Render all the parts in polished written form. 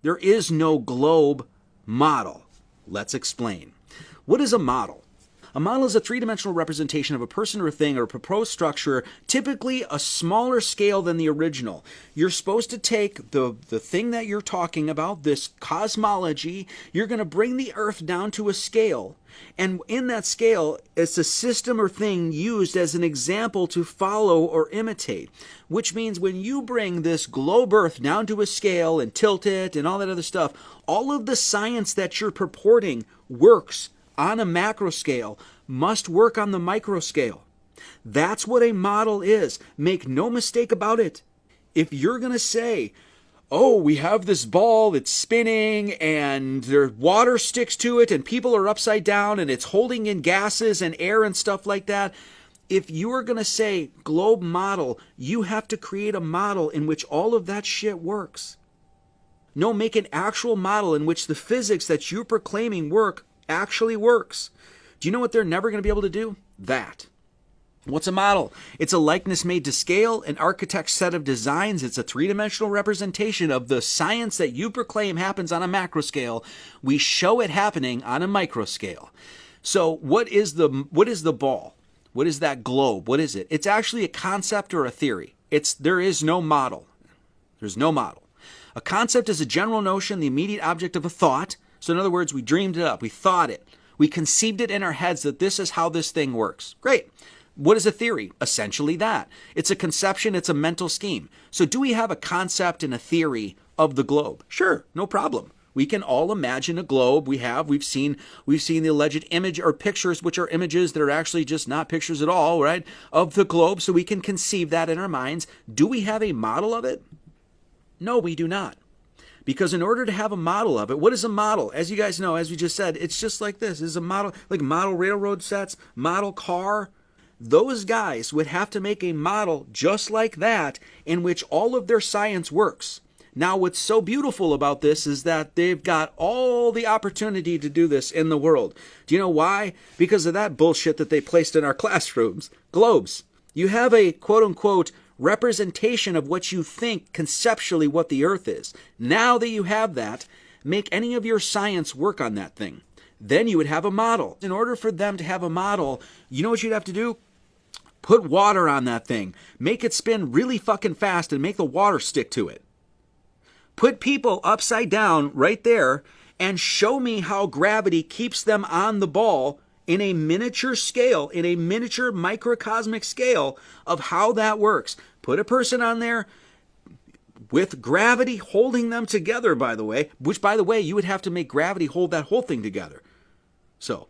There is no globe model. Let's explain. What is a model? A model is a three-dimensional representation of a person or a thing or a proposed structure, typically a smaller scale than the original. You're supposed to take the thing that you're talking about, this cosmology, you're going to bring the Earth down to a scale. And in that scale, it's a system or thing used as an example to follow or imitate. Which means when you bring this globe Earth down to a scale and tilt it and all that other stuff, all of the science that you're purporting works on a macro scale must work on the micro scale. That's what a model is. Make no mistake about it. If you're going to say, oh, we have this ball that's spinning and there's water sticks to it and people are upside down and it's holding in gases and air and stuff like that, if you are going to say globe model, you have to create a model in which all of that shit works. No, make an actual model in which the physics that you're proclaiming actually works. Do you know what they're never going to be able to do? That. What's a model? It's a likeness made to scale, an architect's set of designs. It's a three-dimensional representation of the science that you proclaim happens on a macro scale. We show it happening on a micro scale. So what is the ball? What is that globe? What is it? It's actually a concept or a theory. There is no model. There's no model. A concept is a general notion, the immediate object of a thought. So in other words, we dreamed it up. We thought it. We conceived it in our heads that this is how this thing works. Great. What is a theory? Essentially that. It's a conception. It's a mental scheme. So do we have a concept and a theory of the globe? Sure. No problem. We can all imagine a globe. We've seen the alleged image or pictures, which are images that are actually just not pictures at all, right? Of the globe. So we can conceive that in our minds. Do we have a model of it? No, we do not. Because in order to have a model of it, what is a model? As you guys know, as we just said, it's just like this. It's a model, like model railroad sets, model car. Those guys would have to make a model just like that in which all of their science works. Now, what's so beautiful about this is that they've got all the opportunity to do this in the world. Do you know why? Because of that bullshit that they placed in our classrooms. Globes. You have a quote-unquote representation of what you think conceptually what the Earth is. Now that you have that, make any of your science work on that thing. Then you would have a model. In order for them to have a model, you know what you'd have to do? Put water on that thing. Make it spin really fucking fast and make the water stick to it. Put people upside down right there and show me how gravity keeps them on the ball in a miniature scale, in a miniature microcosmic scale of how that works. Put a person on there with gravity holding them together, by the way, which, by the way, you would have to make gravity hold that whole thing together. So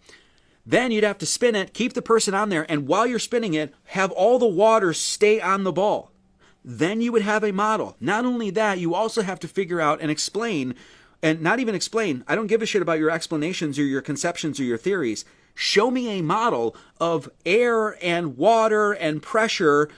then you'd have to spin it, keep the person on there, and while you're spinning it, have all the water stay on the ball. Then you would have a model. Not only that, you also have to figure out and explain, and not even explain, I don't give a shit about your explanations or your conceptions or your theories. Show me a model of air and water and pressure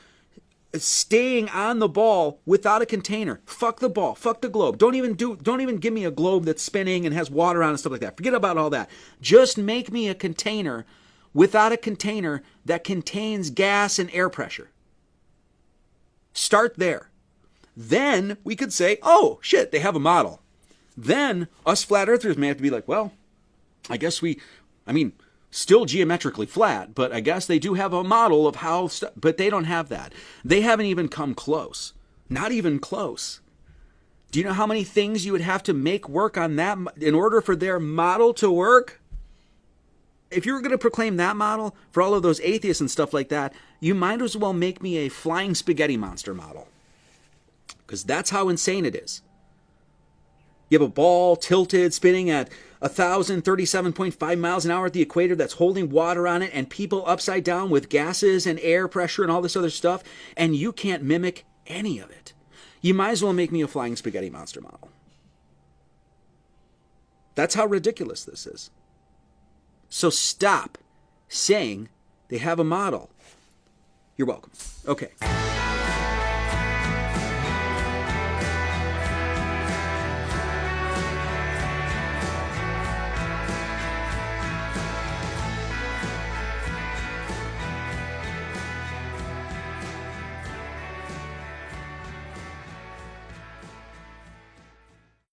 staying on the ball without a container. Fuck the ball. Fuck the globe. Don't even give me a globe that's spinning and has water on it and stuff like that. Forget about all that. Just make me a container without a container that contains gas and air pressure. Start there. Then we could say, oh, shit, they have a model. Then us flat earthers may have to be like, well, I guess still geometrically flat, but I guess they do have a model of how, but they don't have that. They haven't even come close. Not even close. Do you know how many things you would have to make work on that in order for their model to work? If you were going to proclaim that model for all of those atheists and stuff like that, you might as well make me a flying spaghetti monster model. Because that's how insane it is. You have a ball tilted, spinning at 1,037.5 miles an hour at the equator that's holding water on it and people upside down with gases and air pressure and all this other stuff, and you can't mimic any of it. You might as well make me a flying spaghetti monster model. That's how ridiculous this is. So stop saying they have a model. You're welcome. Okay.